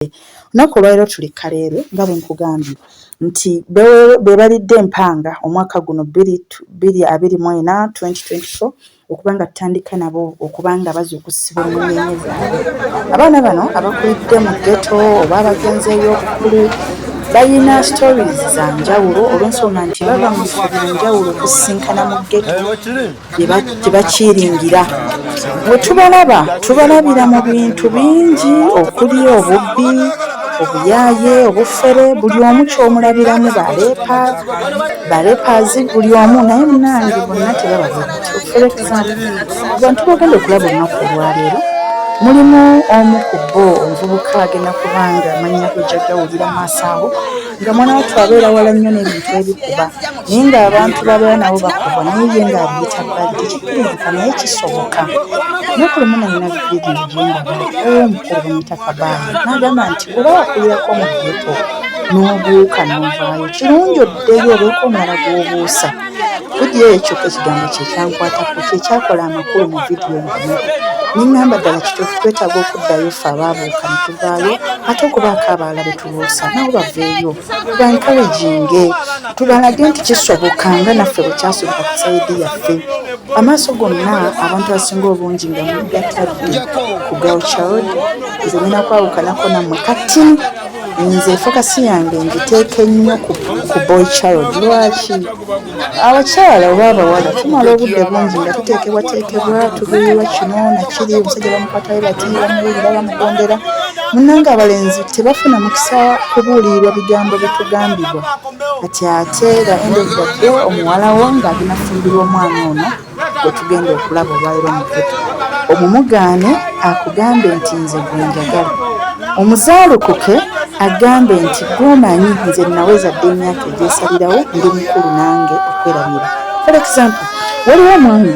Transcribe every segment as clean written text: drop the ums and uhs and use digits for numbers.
Olunaku olwaleero tuli Kalerwe nga bwe nkugambye nti be balidde empanga omwaka guno 2024 okuba nga tutandika nabo okuba nga bazuukusiba omunyenye zaabwe. Abaana bano abakulidde mu Getto oba abagenzeeyo obukulu bayina stories za njawulo olw'ensonga nti bava mu bifo bya njawulo okusinkana mu Getto gye bakiringira. Bwe tubalabira mu bintu bingi okuli obubbi, obuyaaye, obufere, buli omu ky'omulabiramu baleepaazi buli omu naye munnange bonna tebaba bwetyo. For example, abantu bagenda okulaba olunaku olwaleero mulimu omu ku bo omuvubuka agenda kubanga amannya kujjaga wulira maaso awo nga mwana wattu abeera wala nnyo n'ebintu ebikuba naye ng'abantu babeera nabo bakubwa naye ye ng'abiyita badde tekkirizika naye kisoboka. Olunaku lumu nalina vidiyo gye ndaba omukulu bamuyita Bane n'agamba nti oba wakulirako mu Getto n'obuuka n'ovaayo kirungi oddeyo obeeko omulala gw'obuusa. Vidiyo ekyo ekigambo kye kyankwatako kye kyakola amakulu mu vidiyo eno. Ningamba ddala kituufu twetaaga okuddayo ffe abaabuuka ne tuvaayo ate okubaako abalala be tubuusa nabo baveeyo tubankawejinge tubalage nti kisoboka nga naffe bwe kyasoboka ku sayidi yaffe. Amaaso gonna abantu abasinga obungi nga mugatadde ku Gaucho Road nze nina kwawukanako nammwe kati nze fokasi yange ngiteeke nnyo ku Boy Child. Lwaki abakyala oba abawala tumala obudde bungi nga tuteekebwateekebwa tubuulirwa kino nakiri omusajja bamukwatayo bati bamuwulira bamugondera munnanga abalenzi tebafuna mukisa kubuulirirwa bigambo bitugambibwa kati ate nga end of the day omuwala wo ng'agenda kufumbirwa omwana ono gwe tugenda okulaba olwaleero mu Getto omumugaane akugambe nti nze gwe njagala omuzaalukuke agambe nti gw'omanyi nze nawezadde emyaka egyesalirawo ndi mukulu nange okwerabira. For example, waliwo omwami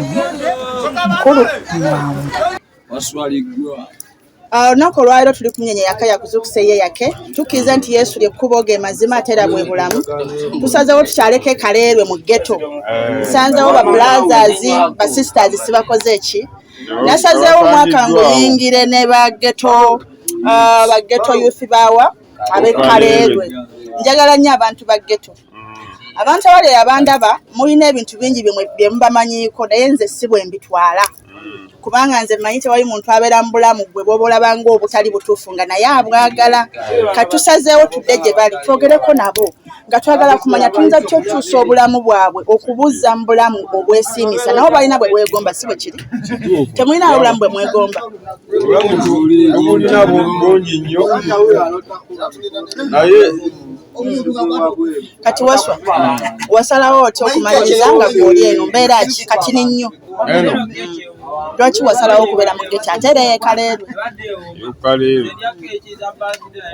mukulu mwangu Waswa ligwa. Olunaku olwaleero tuli ku munyenye yaka yakuzuukusa ye yake tukkiriza nti Yesu ly'ekkubo ge mazima ate era bwe bulamu. Tusazeewo tukyaleko Kalerwe mu Getto. Tusanzeewo ba brothers ba sisters sibakoze ki nasazeewo omwaka nguyingire ne ba Getto youth bawa abe Kalerwe. Njagala nnyo abantu ba Getto. Abantu abali abandaba mulina ebintu bingi bye mubamanyiiko naye nze si bwe mbitwala kubanga nze mmanyi tewali muntu abeera mu bulamu gwe bw'oba olaba ng'obutali butuufu nga naye abwagala. Katusazeewo tudde gye bali twogereko nabo nga twagala kumanya tuyinza tukyusa obulamu bwabwe okubuza mu bulamu obwesiimisa nabo balina bwe bwegomba si bwe kiri temulina obulamu bwe mwegomba obulina bungi nnyo naye kati Waswa wasalawo otya okumaliriza nga gw'oli eno mbeera ki kati ni nnyo lwaki wasalawo okubeera mu Getto ate era ye Kalerwe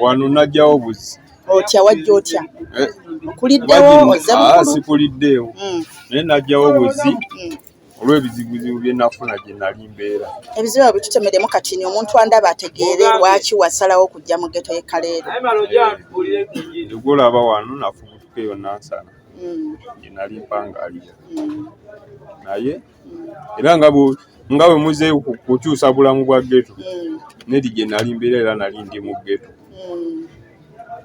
wano najjawo buzi otya wajja otya okuliddewo sikuliddeewo naye najjawo buzi olw'ebizibuzibu bye nafuna gye nali mbeera. Ebizibu bitutemeremu katini omuntu andaba ategeere lwaki wasalawo okujja mu Getto ye Kalerwe. Egolaba wano nafubutuka eyo nansana gye nali mpangalira naye era nga bwe muzeeyo kukyusa bulamu bwa Getto nedi gye nali mbeera era nali ndi mu Getto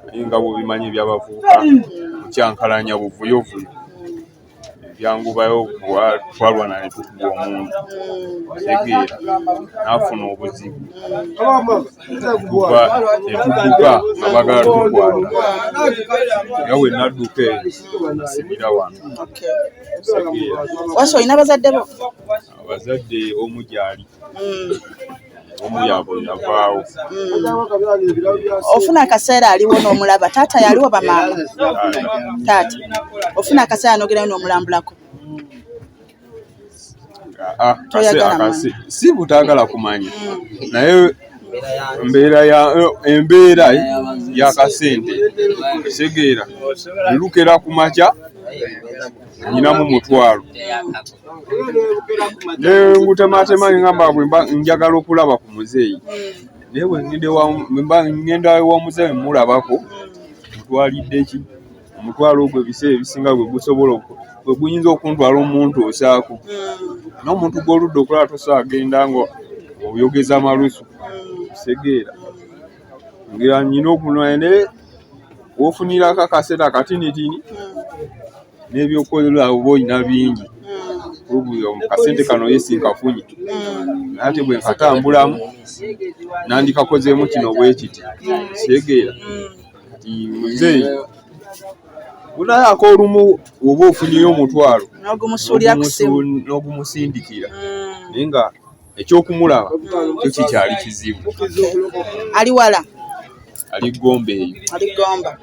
naye nga bw'obimanyi ebyabavubuka mukyankalanya buvuyovuyo ebyangubayo twalwana ne tukuba omuntu tegeera n'afuna obuzibu netudduka nga bagala tukwata nga bwe nadduka nsibira wano tegeera. Waswa olina bazadde bo? Abazadde omu gyali omu yavaawo. Ofuna akaseera aliwo n'omulaba taata yaliwo bamaama taata ofuna akaseera n'ogerayo n'omulambulako si butaagala kumanya naye embeera y'akasente segeera nelukera ku makya nyinamu mutwalo ngutematema ngamba bwe njagala okulaba ku muzeeyi naye bwe ngenda w'omuzeeyi mulabako mutwalidde ki omutwalo ogwo ebiseera ebisinga gwe gusobola gwe guyinza okuntwala omuntu osaako n'omuntu gw'oludda okulaba tosaagenda nga oyogeza amalusu segeera ngira nyina okunwene wofunira akakaseta katinitini n'ebyokukolera oba olina bingi kasente kano yesinkafunye ate bwe nkatambulamu nandikakozeemu kino bwe kiti kyegeera kati muzeeyi unayako olumu oba ofunyeyo omutwalo n'ogumusindikira naye nga ekyokumulaba kyo kikyali kizibu. Ali wala ali Gomba eyo. Ali Gomba.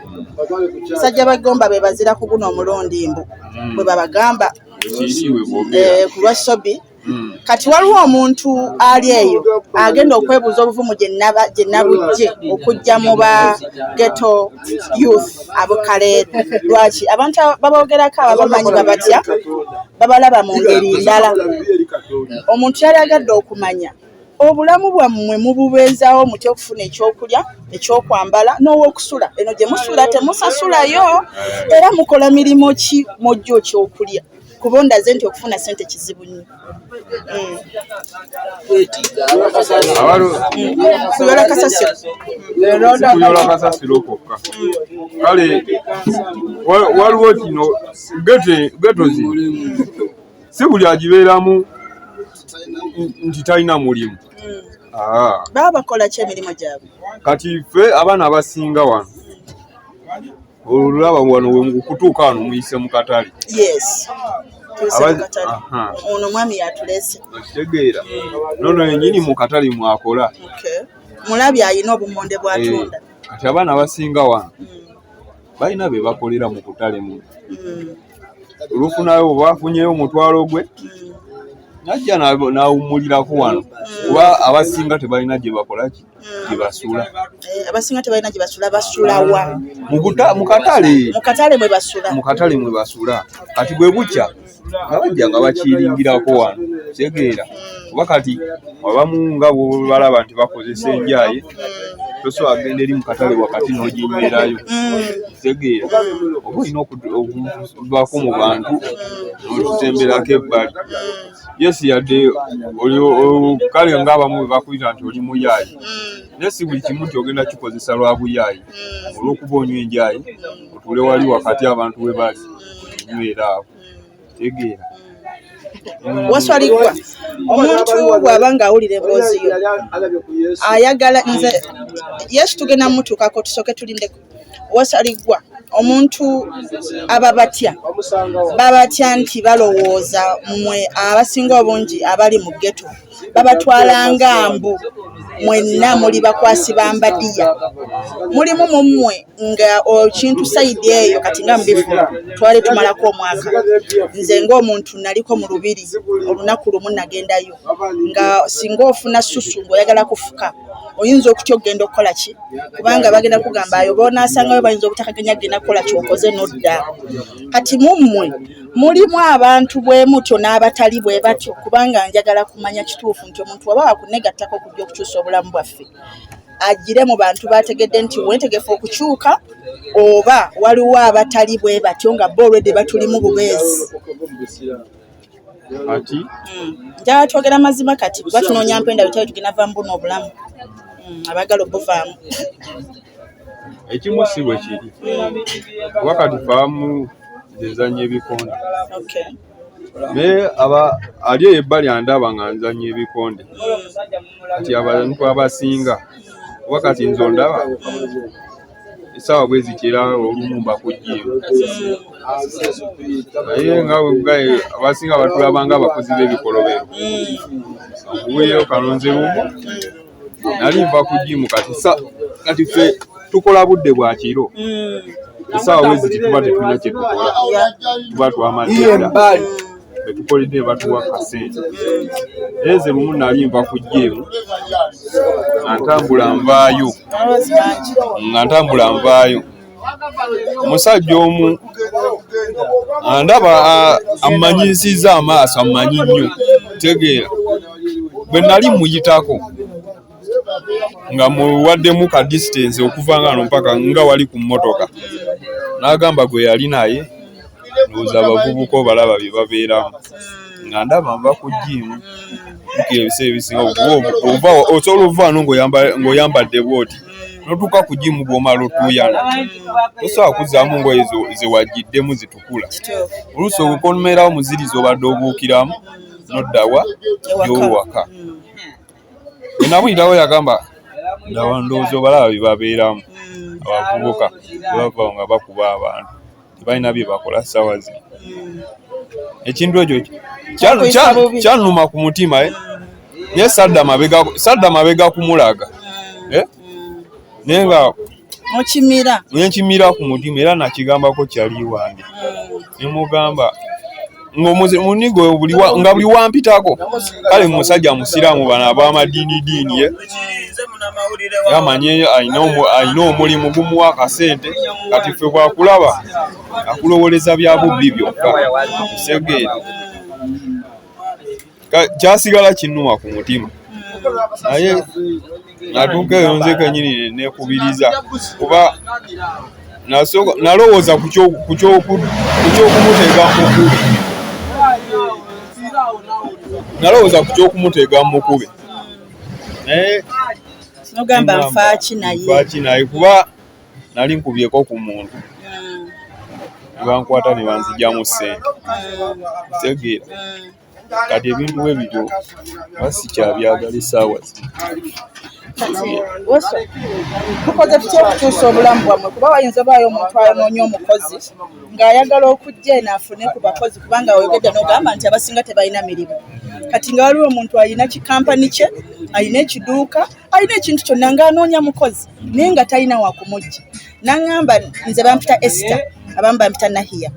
Sajja bagomba be bazira ku guno omulundi mbu bwe babagamba ku lwa Sobi. Kati waliwo omuntu ali eyo agenda okwebuuza obuvumu gye nabujje okujja mu ba Getto youth abokalerwe. Lwaki abantu babogerako ababamanyi babatya babalaba mu ngeri ndala. Omuntu yali agadde okumanya obulamu bwammwe mububeezaawo mutya okufuna ekyokulya ekyokwambala n'ow'okusula. Eno gye musula temusasulayo era mukola mirimu ki mujja ekyokulya kuba ndaze nti okufuna sente kizibu nnyo. Kuyola kasasiro kokka kale waliwo kino Getto zino si buli agibeeramu nti talina mulimu. Baba bakola ki emirimu gyabwe? Kati ffe abaana abasinga wano olulaba wano we kutuuka wano muyise mu katale. Yes. Ono mwami yatulese. Kitegeera. Nono yennyini mu katale mwakola. Mulabi ayina obumonde bw'atunda. Kati abaana abasinga wano balina be bakolera mu kutale mu. Olufunayo bafunyeyo omutwalo gwe najja n'awummulirako wano kuba abasinga tebalina gye bakola ki gye basula. Abasinga tebalina gye basula basulawa mu katale. Mu katale mwe basula. Mu katale mwe basula. Kati bwe bukya nga bajja nga bakiringirako wano kitegeera kuba kati abamu nga balaba nti bakozesa enjaye toso agenda eri mu katale wakati n'oginywerayo kitegeera oba olina okuvaako mu bantu n'otutemberako ebbali. Yes yadde kale ng'abamu bwe bakuyita nti oli muyaayi naye si buli kimu nti ogenda kikozesa lwa buyaayi olw'okuba onywa enjayi otuule wali wakati abantu we bali onywera awo tegeera. Waswa ligwa omuntu bw'aba ng'awulira embooziyo ayagala nze Yesu tugenda mutuukako tusooke tulindeko. Waswa ligwa omuntu ababatya babatya nti balowooza mmwe abasinga obungi abali mu Getto babatwala nga mbu mwenna muli bakwasi ba mbadiya. Mulimu mu mmwe nga ekintu sayidi eyo kati nga mbifuna twali tumalako omwaka. Nze ng'omuntu naliko mu lubiri olunaku lumu nagendayo nga singa ofuna susu ng'oyagala kufuka oyinza okutya okugenda okukola ki kubanga bagenda kugamba ayo b'onaasangayo bayinza obutakaganya genda kukola kyokoze n'odda. Kati mummwe mulimu abantu bwe mutyo n'abatali bwe batyo kubanga njagala kumanya kituufu nti omuntu waba wakunegattako okujja okukyusa obulamu bwaffe agire mu bantu bategedde nti weetegefu okukyuka oba waliwo abatali bwe batyo nga bo already batulimu bubeezi. Kati njagala twogera mazima kati kuba tunoonya mpenda bwe tugenda vaamu buno obulamu abagala obuvaamu. Ekimu si bwe kiri kuba kati faamu nzanya ebikonde naye ali eyo ebbali andaba nga nzanya ebikonde kati abantu abasinga kuba kati nze ondaba essaawa bwe zikira olumu mbakugyeemu naye nga abasinga batulaba nga abakozi b'ebikolobero okuweeyo kalonze lumu nali nva kugimu kati ffe tukola budde bwa kiro essaawa bwe ziti tuba tetulina kye tukola tuba twamazedda betukoledde ne batuwa kasente. Eze lumu nali nva kugyemu nga ntambula nvaayo omusajja omu andaba amanyisiza amaaso amanyi nnyo tegeera bwe nali muyitako nga muwaddemu ka distance okuva nga no mpaka nga wali ku mmotoka n'agamba gwe yali naye ndowooza abavubuka obalaba bye babeeramu nga ndaba nva ku gyimu ebiseera ebisinga osobola ovaaano ng'oyambadde bwoti notuuka kugimu bw'omala otuyana tosobola kuzzaamu ngoye zewagiddemu zitukula oluusi obukonomerawo muziriza obadde obuukiramu noddawa gy'owaka enabuyitawo yagamba ndawa ndowooza obalaba bye babeeramu abavubuka bava nga bakuba abantu tebalina bye bakola ssaawa zino ekintu ekyo kyannuma ku mutima naye sadda mabega kumulaga naye nga nenkimira ku mutima era nakigambako kyali wange nemugamba munigo nga buli wampitako kale musajja musiraamu bano ab'amadiinidiini ye yamanye ayina omulimu gumuwa akasente kati ffe bwakulaba akulowoleza bya bubbi byokka segeera kyasigala kinnuma ku mutima naye natuuka eyo nze kenyini nekubiriza kuba nalowooza ku ky'okumuteega mukubi nalowooza ku ky'okumuteega mukube naye nogamba nfaaki naye kuba nali nkubyeko ku muntu nebankwata ne banzigyamu ssente tegeera kati ebintu ebyo basikyabyagala essaawa tukoze tutya okukyusa obulamu bwammwe kuba wayinza obaayo omuntu anoonya omukozi ng'ayagala okujja eno afune ku bakozi kubanga oyogedde n'ogamba nti abasinga tebalina mirimu kati nga waliwo omuntu alina kikampani kye alina ekiduuka alina ekintu kyonna ng'anoonya mukozi naye nga talina wakumujja n'aŋŋamba nze bampita Esther abamu bampita Nahiya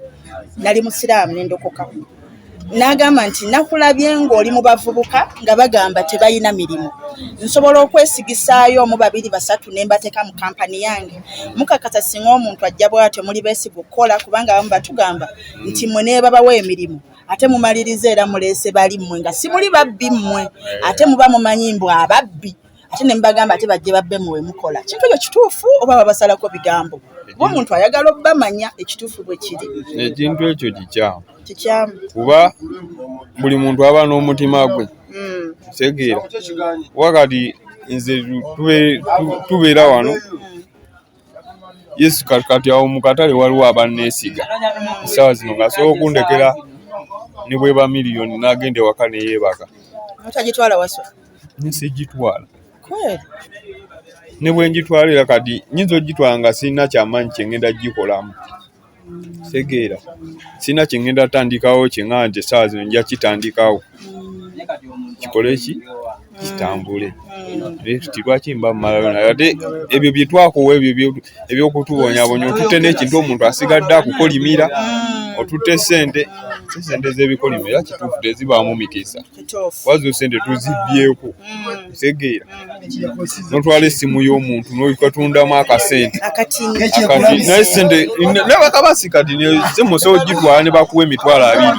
nali musiraamu nendokoka n'agamba nti nakulabye ng'oli mu bavubuka nga bagamba tebalina mirimu nsobola okwesigisaayo omu 2 3 ne mbateeka mu kampani yange mukakasa singa omuntu ajja bw'atyo muli beesiga okukola kubanga abamu batugamba nti mwe ne babawa emirimu ate mumaliriza era muleese bali mmwe nga si muli babbi mmwe ate muba mumanyi mbw ababbi ate ne mbagamba ate bajje babbe muwe mukola kintu ekyo kituufu oba babasalako bigambo kuba omuntu ayagala obbamanya ekituufu bwe kiri ekintu ekyo kikyamu kuba buli muntu aba n'omutima gwe tegeera wakati nze tubeera wano Yesu kati awo mu katale waliwo abanneesiga essaawa zino ng'asobola okundekera ne bweba miliyoni n'agenda ewaka ne yeebaka otagitwala Waswa nsigitwala ne bwe ngitwala era kati nyinza ogitwala nga sirina kyamaanyi kyengenda gikolamu segeera sirina kyengenda tandikawo kyeŋŋamba nti essaawa zino nja kitandikawo kikole ki kitambule tuti lwaki mba mmalayo naye ate ebyo bye twakowa ebyo ebyokutubonyabonya otutte n'ekintu omuntu asigadde akukolimira otutte sente z'ebikolimira kituufu tezibaamu mitiisa wazo sente tuzibbyeko segeera notwala essimu y'omuntu n'okatundamu akasente naye sente nebakabasi kati semusobola ogitwala ne bakuwa emitwalo 2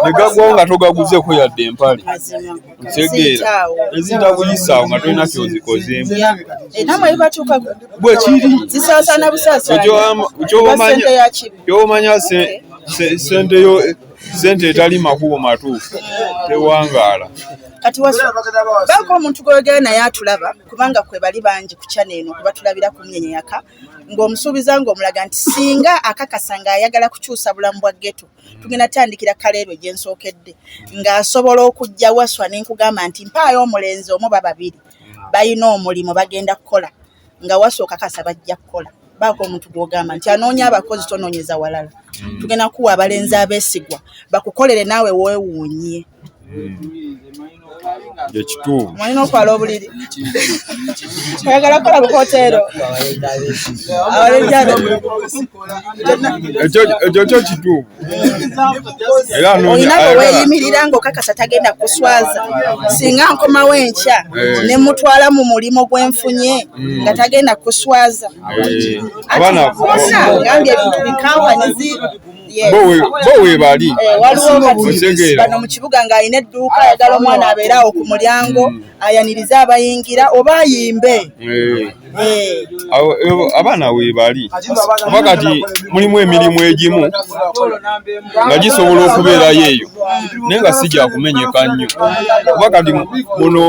ne gagwawo nga togaguzeeko yadde empale segeera ezitabuyisaawo nga tolina kyozikozeemu bwe kiri zisaasana busaasana kyomanya sente etali makubo matuufu tewangaala kati Waswa baako omuntu gw'oyogera naye atulaba kubanga kwe bali bangi ku channel eno kuba tulabira ku Mnyenyeyaka ng'omusuubiza ng'omulaga nti singa akakasa ng'ayagala kukyusa bulamu bwa Getto tugenda tandikira kalerwe gye nsookedde ng'asobola okujja Waswa n'enkugamba nti mpaayo omulenzi omu 2 balina omulimu bagenda kukola nga Waswa okakasa bajja kukola baako omuntu gw'ogamba nti anoonya abakozi tonoonyeza walala tugenda kuwa abalenzi abeesigwa bakukolere naawe weewuunye ekituufu mwalina okwala obuliri oyagala kukola bukoteero ekyo kyo kituufu olina bwe weeyimirira ng'okakasa tagenda kuswaza singa nkomawo enkya ne mutwala mu mulimo gwenfunye nga tagenda kuswaza gambye ebintu bikampani bo weebali waliwo bano mu kibuga ng'alina edduuka ayagala omwana abeerawo ku mulyango ayanirize abayingira oba ayimbe abaana weebali oba kati mulimu emirimu egimu nga gisobola okubeerayo eyo naye nga si gyakumenyeka nnyo oba kati muno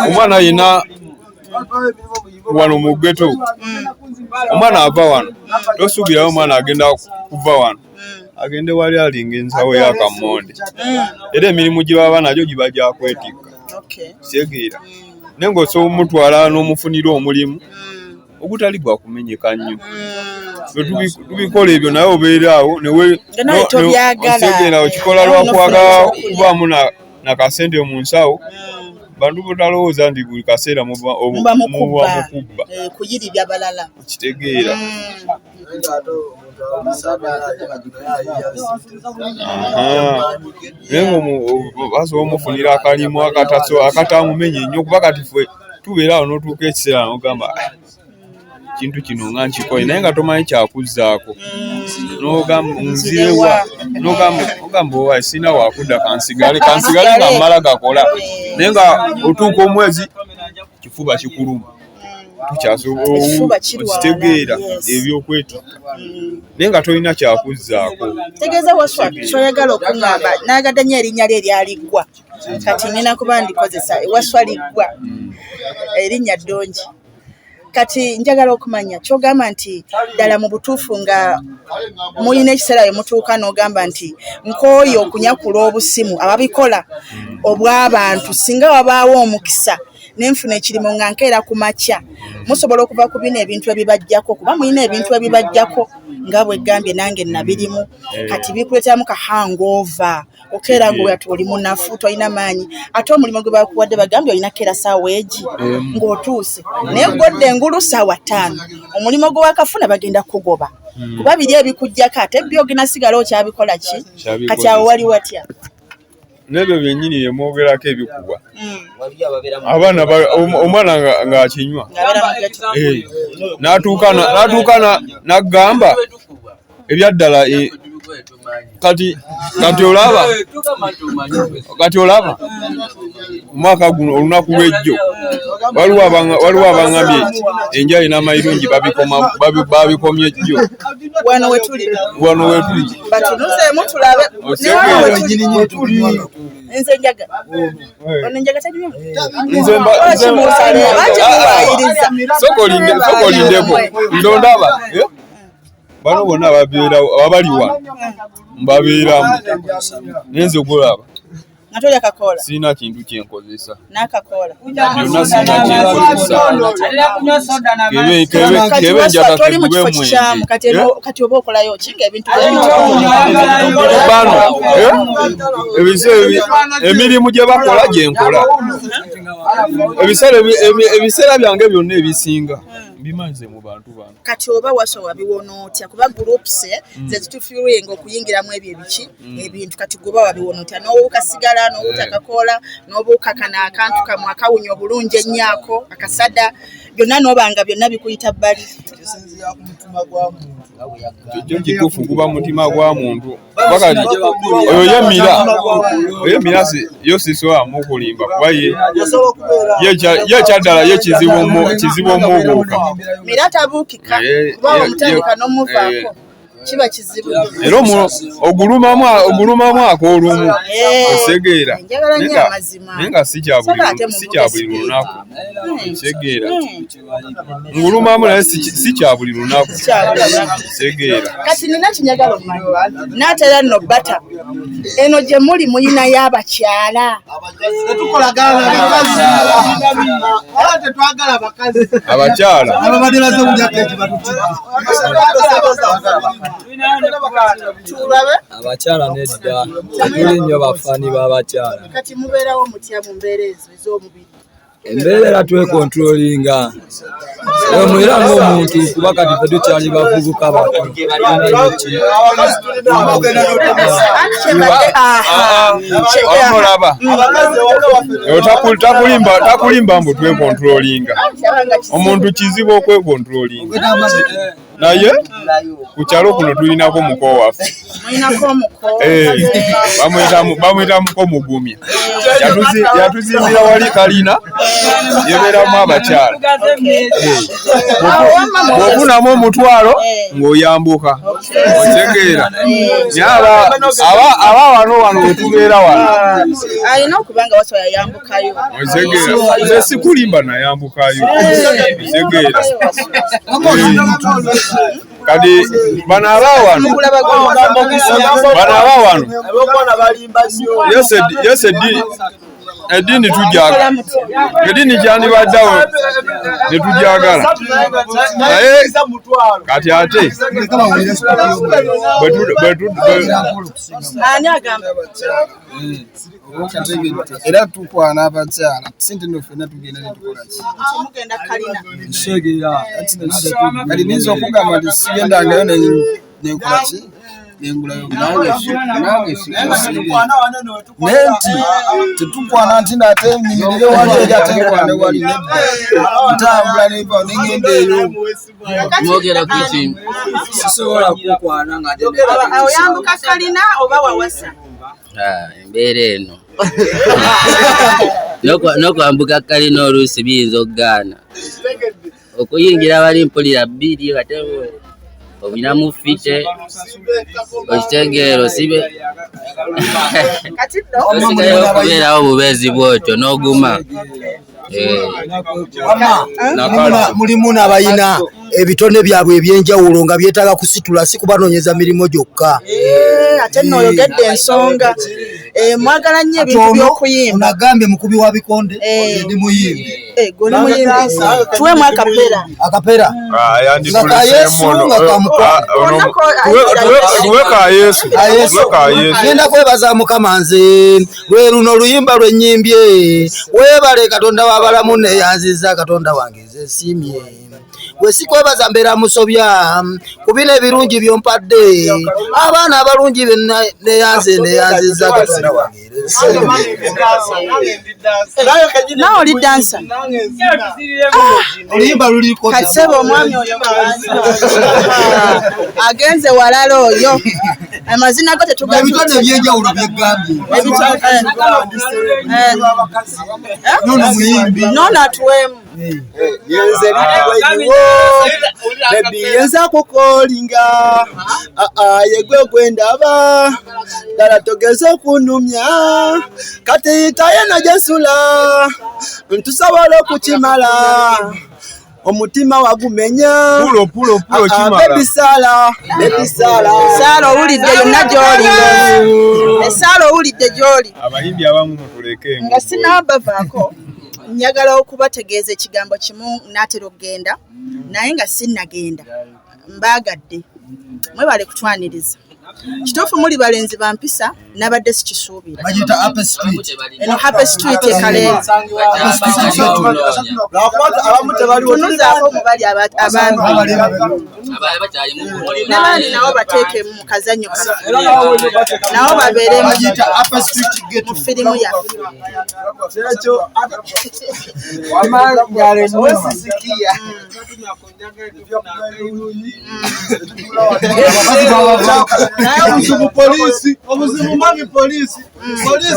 omwana yenna wano mu Getto omwana ava wano tosuubirayo omwana agenda kuva wano agende wali alinga ensawo y'akamonde era emirimu gye baba nagyo giba gya kwetikka kitegeera naye ng'osobola omutwala n'omufunira omulimu ogutali gwa kumenyeka nnyo tubikola ebyo naye obeera awo neweosegeera okikola lwakwagala kubaamu nakasente mu nsawo bantu botalowooza nti buli kaseera muba mukubba kuyiribya balala kitegeera naye basobola omufunira akalimu akatamumenye nnyo kuba kati ffe tubeera awo n'otuuka ekiseera n'ogamba kintu kino nga nkikoye naye nga tomanyi kyakuzzaako nzirewa n'ogamba owa sina wakudda kansigale nga mmala gakola naye nga otuuka omwezi kifuba kikuluma tukyaokitegeera ebyokwetikka naye nga tolina kyakuzzaako tegeeza Waswa kyoyagala okuŋŋamba nagadde nnyo erinnya lye eryaliggwa kati nina kuba ndikozesa Waswa liggwa erinnya ddungi kati njagala okumanya kyogamba nti ddala mu butuufu nga mulina ekiseera bye mutuuka n'ogamba nti nkooyo okunyakula obusimu ababikola obw'abantu singa wabaawo omukisa nenfuna ekirimo nga nkeera ku makya musobola okuva ku bino ebintu ebibajjako kuba mulina ebintu ebibajjako nga bwe gambye nange nabirimu kati bikuleeteramu kahangova okeera ng'oyati oli munafu tolina maanyi ate omulimu gwe bakuwadde bagambye olina keera saawa egi ng'otuuse naye ggodde engulu saawa 5 omulimu gwe wakafuna bagenda kugoba kuba biri ebikujjako ate byogena sigala okyabikola ki kati awo wali watya nebyo byennyini byemwogerako ebikubwa abaana omwana ng'akinywa n'atuuka n'agamba ebyaddala kati olaba omwaka guno olunaku lw'ejjo waliwo abangambye enjali n'amayirungi babikomye jjo wano wetuli batunuzeemu tulabe nze njaga onenjaga taliyo sokolindeko ndondaba bano bonna abali wano mbabeeramu nenze okulaba natolya kakola sina kintu kyenkozesa nakakola byonna sina kyenkozesa kebe njagala kebemwe kati oba okolayo kinga ebintu bano emirimu gye bakola gyenkola ebiseera byange byonna ebisinga bimanze mu bantu bano kati oba Waswa wabiwona otya kuba groups ze zitufiringa okuyingiramu ebyo ebiki ebintu kati goba wabiwona otya n'obukasigala n'obutakakola n'obukakana akantu kamwe akawunya obulungi ennyako akasada byonna n'obanga byonna bikuyita bbali kyo kituufu guba mutima gwa muntu bakati oyo yemira yo sisowamu okulimba kuba ye kyaddala ye kizibu omubuuka mira tabuukika kuba omutandika n'omuvaako kiba kizibu era ogulumamu ak'olumu osegeera naye nga si kya buli lunaku osegeera ngulumamu naye si kya buli lunaku osegeera kati nina kinyagala omumanyi n'atera nno bata eno gye muli muyina y'abakyala abakyala abakyala nedda tuli nnyo bafaani b'abakyala kati mubeerawo mutya mu mbeera ezo ez'omubiri embeera era twekontrolinga era ng'omuntu kuba kati ffe tukyali bavubuka bato olaba takulimba mbu twekontrolinga omuntu kizibu okwekontrolinga naye ku kyalo kuno tulinako muko waffe bamuyita muko mugumya yatuzimbira wali kalina yebeeramu abakyala bwofunamu omutwalo ng'oyambuka otegeera aba wano wetubeera wano ayina okubanga Waswa yayambukayo otegeera nze sikulimba nayambukayo otegeera kadi bano aba wano yes eddiini tujagala eddiini kyandibaddewo ne tujagala naye kati ate era tukwana abakyala sente nofena tugenda netukolaki kati niyinza okugamba nti sigendangayo nenkolaki nengulayo nenti tetukwana nti nate nyimirire wali eri ate nkwane wali ntambula neva nengenda eyo mwogera kuki sisobola kukwana nga oyambuka kalina oba wawasa embeera eno nokwambuka kalina oluusi biyinza okugaana okuyingira bali mpulira bbiri katebo obinamu fite okitegeero sibe osigayo okubeerawo bubeezi bwotyo n'oguma mulimu n'abayina ebitone byabwe ebyenjawulo nga byetaaga kusitula si kubanoonyeza mirimu gyokka ate n'oyogedde ensonga mwagala nnyo ebintu by'okuyimba unagambye mukubi wa bikonde ndi muyimbi gwe ni muyimbi tuwemu akapera nga ka Yesu nga kamukwano genda kwebaza Mukama nze lwe luno oluyimba lwenyimbye weebale Katonda w'abalamu neyanziza Katonda wange nze nsiimye gwe sikwebaza mbeera musobya ku bino ebirungi byompadde abaana abalungi neyanziza Katonda wange nawe oli dansa oluyimba luliko kaseba omwami oyo agenze walala oyo amazina go ebitone ebyenjawulo byegambye nono muyimbi nono atuwemu yenze liwo bebi yenza kukolinga yegwe gwendaba dala togeze kunumya kati tayena jesula ntusobola okukimala omutima wagumenya pulo kimala Sala owulidde yonna gy'oli Sala owulidde gy'oli abayimbi abamu mutuleke nga sinabavaako njagala okubategeeza ekigambo kimu naatera okugenda naye nga sinnagenda mbaagadde mwebale kutwaniriza kituufu muli balenzi bampisa nabadde sikisuubira bagita Happy Street eno Happy Street ekalenzi tunuzaako mubali abandi n'abandi nabo bateekemu mu kazannyo kaffe nabo babeeremu mu firimu yaffe omuzibu mami polisi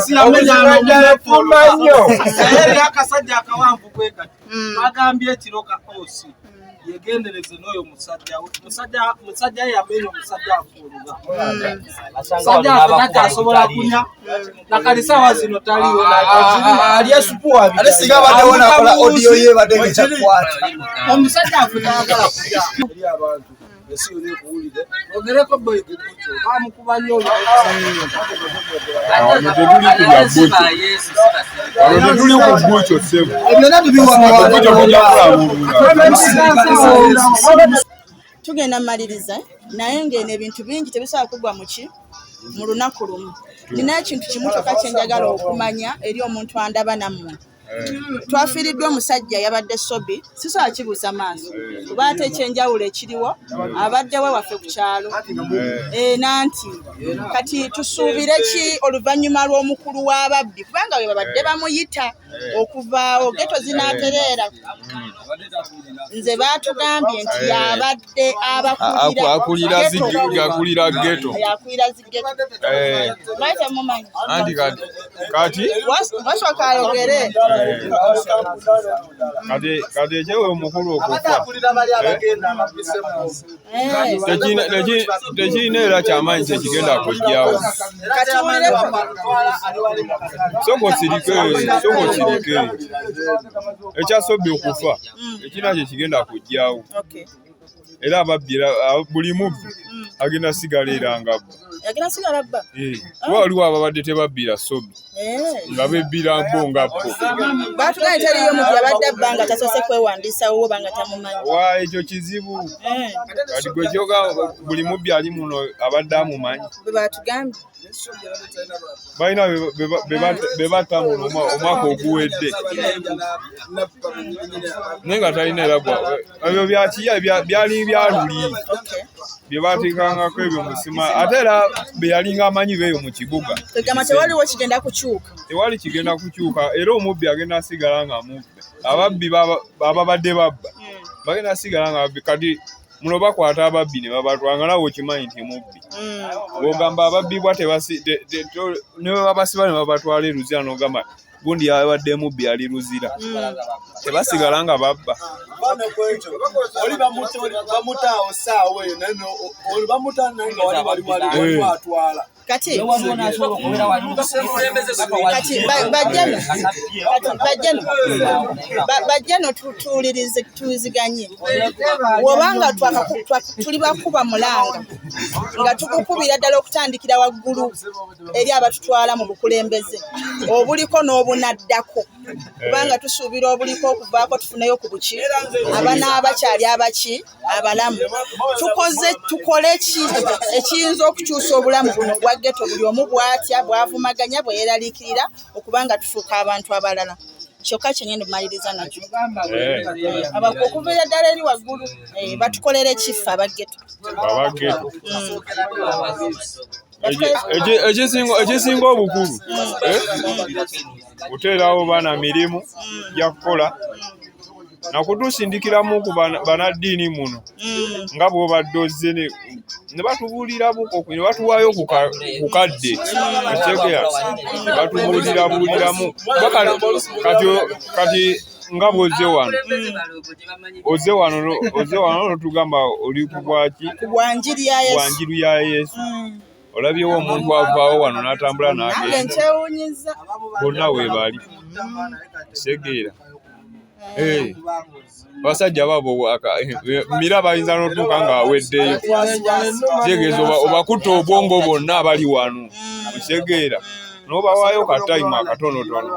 yamenya akasajja akawanvu kwekati bagambye ekiroka osi yegendereze n'oyo musajja yamenya omusajja afuuluga musajja atasobola kunya nakalisawa zino taliwo ate singa baddewo nakola odiyo ye badde ngekyakwata omusajja afutagala kuya eri abantu esiyo kuwulire ogereko boy kukucho bamukuba nnyo tuli ku bbucyo sebo tugenda maliriza naye ngene ebintu bingi tebisobola kugwa mu lunaku lumu nina ekintu kimu kyokka kyenjagala okumanya eri omuntu andaba nammwe twafiiriddwa omusajja yabadde sobi sisobola kibuusa maaso kuba ate ekyenjawulo ekiriwo abaddewo waffe ku kyalo nanti kati tusuubire ki oluvannyuma lw'omukulu w'ababbi kubanga we babadde bamuyita okuvaawo Getto zinaatereera nze baatugambye nti yabadde akulira Getto. Lwaki mumanyi? Anti kati Waswa kayogere. Kati ekyewe omukulu okufa tekirina era kyamaanyi kyekigenda kujjawo. Soko sirike ekyasobye okufa ekirina kyekigenda kujjawo. Era ababbira buli mubbi agenda sigala era ngabba. Yagenda sigala bba. Waliwo ababadde tebabbira sobi nga bebbira mbo ngabbo. Baatugambye teriyo mubbi abadde abba nga tasoose kwewandiisawo oba nga tamumanyi. Wa ekyo kizibu. Kati gwe kyoga buli mubbi ali muno abadde amumanyi. Bwe baatugambye. Balina be batta muno omwaka oguwedde. Naye nga talina era ebyo byali byaluli bye baateekangako ebyo musima ate era be yalinga amanyi beeyo mu kibuga. Tegama tewaliwo kigenda kukyuka. Tewali kigenda kukyuka era omubbi agenda asigala nga mubbi. Ababbi ababadde babba bagenda asigala nga babbi. Kati muno bakwata ababbi ne babatwanga nawe okimanyi nti mubbi. Bw'ogamba ababbibwa ne babasiba ne babatwala eruzira n'ogamba gundi yabadde mubbi ali ruzira. Tebasigala nga babba. Oli bamutaawo saawa eyo naye oli bamutaa naye nga wali atwala. Kati bajjano tuwuliziganye. Wobanga tuli bakuba mulanga nga tukukubira ddala okutandikira waggulu eri abatutwala mu bukulembeze obuliko n'obunaddako. Kubanga tusuubira obuliko okuvaako tufuneyo ku buki abana abakyali abaki abalamu. Tukole ki ekiyinza okukyusa obulamu buno bwa Getto buli omu bw'atya bw'avumaganya bwe yeeraliikirira okubanga tufuuka abantu abalala. Kyokka kyenyini maliriza nakyo. Okuviira ddala eri waggulu batukolera ekifa aba Getto. Ekisinga obukulu kuteerawo baana mirimu gya kukola nakutusindikiramu ku banaddiini muno nga bw'obadde ozze ne batubuulira buko ne batuwaayo ku kadde ekyegera ne batubuuliramu kati nga bw'ozze wano n'otugamba oli ku bwaki bwa njiri ya Yesu. Olabyewo omuntu avaawo wano n'atambula n'agenda bonna weebali segeera. Basajja babo mira bayinza n'otuuka nga aweddeyo. Kitegeeza obakutta obwongo bonna abali wano osegeera n'obawaayo katayimu akatonotono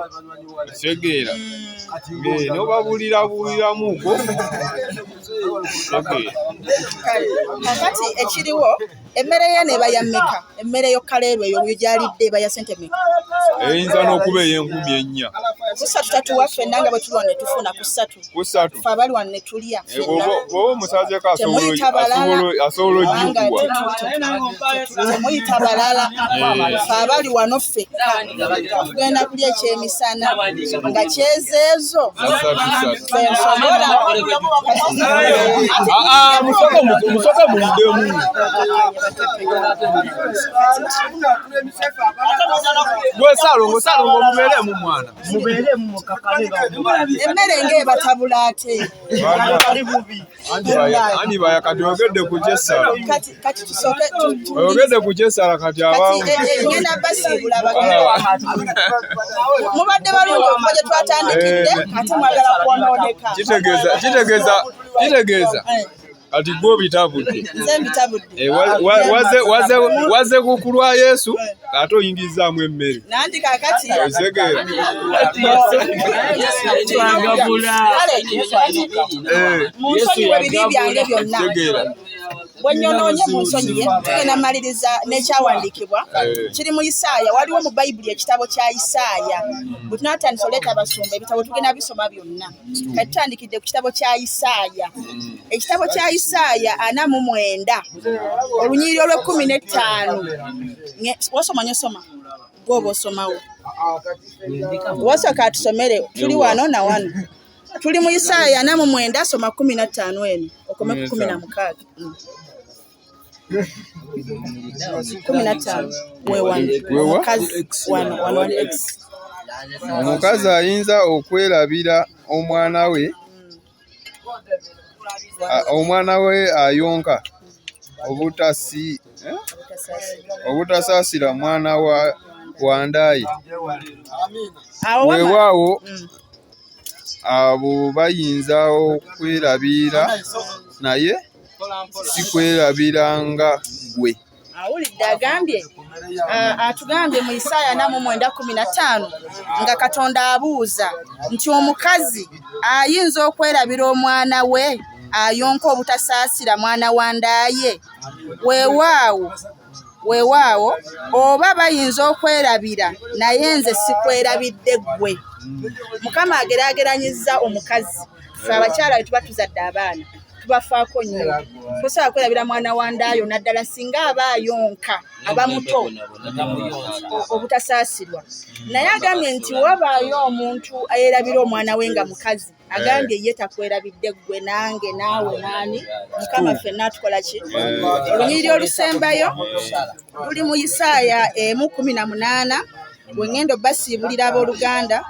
osegeera n'obabuuliramuuko. Kakati ekiriwo emmere ye neeba ya mmeka? Emmere yo kalerwe eyo gyalidde eba ya sente mmeka? Eyinza n'okuba ey'enkumi 4. Kusatu tatuwa ffenna nga bwe tuli wano ne tufuna kusatu. Ffe abali wano ne tulya ffenna. Bw'oba omusazeeko asobola ojjukubwa. Temuyita balala. Ffe abali wano ffekka tugenda kulya ekyemisana nga kyezeezo. Musoke muddemu. Gwe Salongo mubeeremu mwana. Emmere ng'ebatabula ate. Andi baya kati oyogedde ku kyessala. Kati tusooke oyogedde ku kyessala kati abamu. Ngenda basiibula bagenda. Mubadde balungi okuva gye twatandikidde ate mwagala kwonooneka. Kitegeeza kati gwe obitabudde. Nze mbitabudde. Wazze ku lwa Yesu ate oyingizaamu emmere. Nanti kaakati osegeera. Munsonyiwe bibi byange byonna. Bwenyonoonye munsonyiye tugenda maliriza n'ekyawandiikibwa kiri mu Isaaya. Waliwo mu Bayibuli ekitabo kya Isaaya. Bwe tunaatandisa oleeta abasumba ebitabo tugenda bisoma byonna. Kati tutandikidde ku kitabo kya Isaaya. Ekitabo kya Isaaya 49 olunyiriri olw'15. Wasoma nyosoma gwoba osomawo. Wasooka atusomere tuli wano na wano. tuli mu Isaaya 49 soma 15 eno okome ku 16 15 omukazi ayinza okwerabira omwana we ayonka obutasaasira mwana wa ndaaye. Weewaawo abo bayinza okwerabira naye si kwerabiranga gwe. Awulidde agambye atugambye mu Isaaya 49:15 nga Katonda abuuza nti omukazi ayinza okwerabira omwana we ayonka obutasaasira mwana wa ndaaye. Weewaawo oba bayinza okwerabira naye nze sikwerabidde ggwe. Mukama ageraageranyizza omukazi. Ffe abakyala tuba tuzadde abaana tubafaako nnyo. Tosobola kwerabira mwana wa ndaayo naddala singa aba ayonka aba muto obutasaasirwa. Naye agambye nti wabaayo omuntu ayerabira omwana we nga mukazi agambye ye takwerabidde ggwe nange naawe naani. Mukama ffenna tukola ki? Olunyiriri olusembayo luli mu Isaaya 1:18 wengendo basiibulira abooluganda.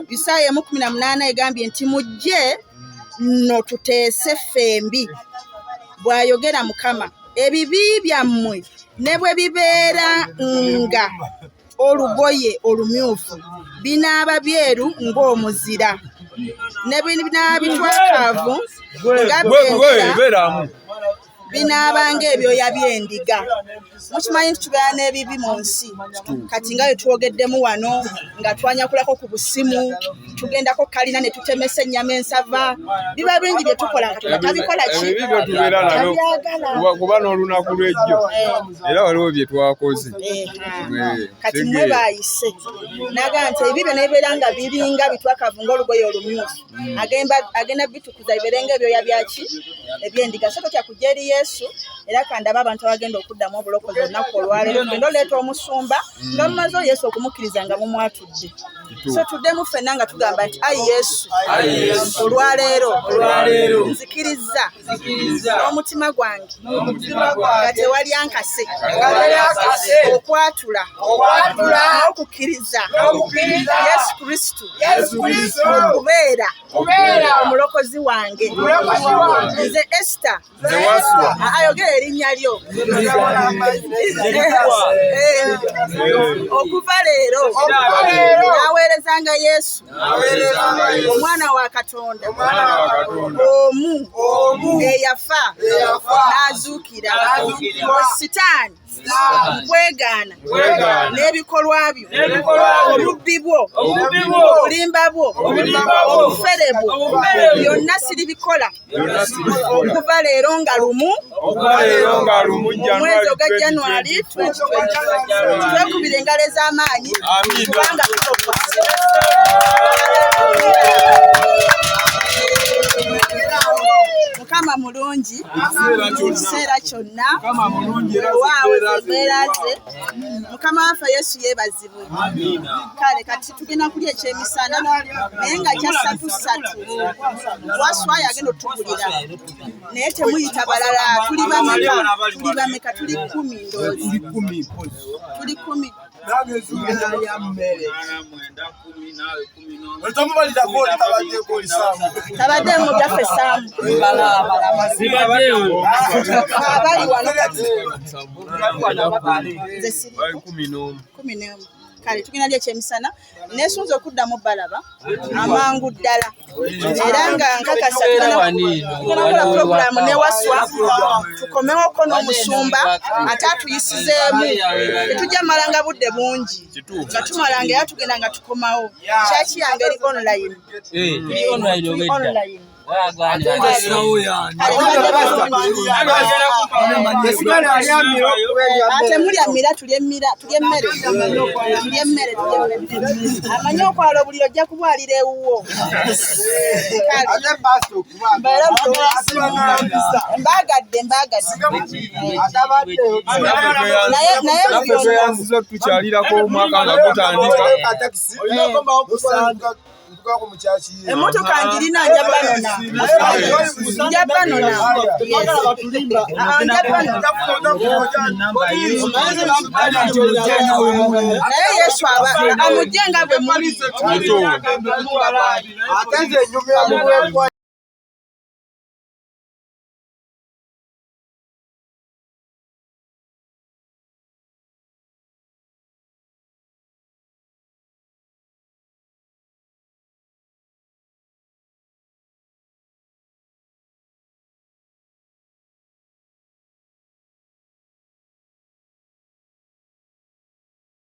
Isaaya 1:18 egambye nti mujje no tuteese ffembi bw'ayogera Mukama, ebibi byammwe ne bwe bibeera nga olugoye olumyufu binaaba byeru ng'omuzira ne binaaba bitwakaavu nga byera binaaba ng'ebyoya by'endiga. Mukimanyi nti tubeera n'ebibi mu nsi. Kati nga bwe twogeddemu wano nga twanyakulako ku busimu tugendako kalina ne tutemesa ennyama ensava. Biba bingi bye tukola nga tabikola ki? Ebyo tubeera nabyo kuba n'olunaku lw'ejjo era waliwo bye twakoze. Kati mwe baayise naga nti ebibyo ne bibeera nga biringa bitwakavu ng'olugoye olumyufu agenda bitukuza bibeerenga ebyoya byaki eby'endiga. So totya kujja eri Yesu era kandaba abantu abagenda okuddamu obulokozi olunaku olwaleero tugenda oleeta omusumba nga mumaze Yesu okumukkiriza nga mumwatudde. So tuddemu ffenna nga tugamba nti ayi Yesu olwaleero nzikiriza n'omutima gwange nga tewali ankase okwatula n'okukkiriza Yesu Kristo okubeera omulokozi wange. Nze Esther ayogera erinnya lyo okuva leero naweerezanga Yesu omwana wa Katonda omu eyafa n'azuukira. Sitaani nkwegaana n'ebikolwa byo olubbi bwo obulimba bwo obufere bwo byonna siribikola okuva leero nga lumu omwezi ogwa January 2020 twekubira engalo ez'amaanyi kubanga tulokoze. Mukama mulungi ekiseera kyonna waawe embeera ze. Mukama waffe Yesu yeebazibwe. Kale kati tugenda kulya ekyemisana naye nga kya 3:3 Waswa yagenda otugulira naye temuyita balala. Tuli bameka? Tuli 10 ndoozi. Tuli 10. Tabadde mu byaffe Saamu abali wano kati nze siri 11. Kale tugenda lya ekyemisana neesunze okuddamu balaba amangu ddala era nga nkakasa tunakola puroguramu ne Waswa tukomewoko n'omusumba ate atuyisizeemu tetujja malanga budde bungi nga tumalanga era tugenda nga tukomawo. Kyaki yange eri online ate mulya mira tulye emmere amanyi okwala obuliro ojja kubwalira ewuwo. Mbagadde naye tukyalirako omwaka nga gutandika Emmotoka njirina nja banona. Nja banona. Naye Yesu amugye nga bwe muli.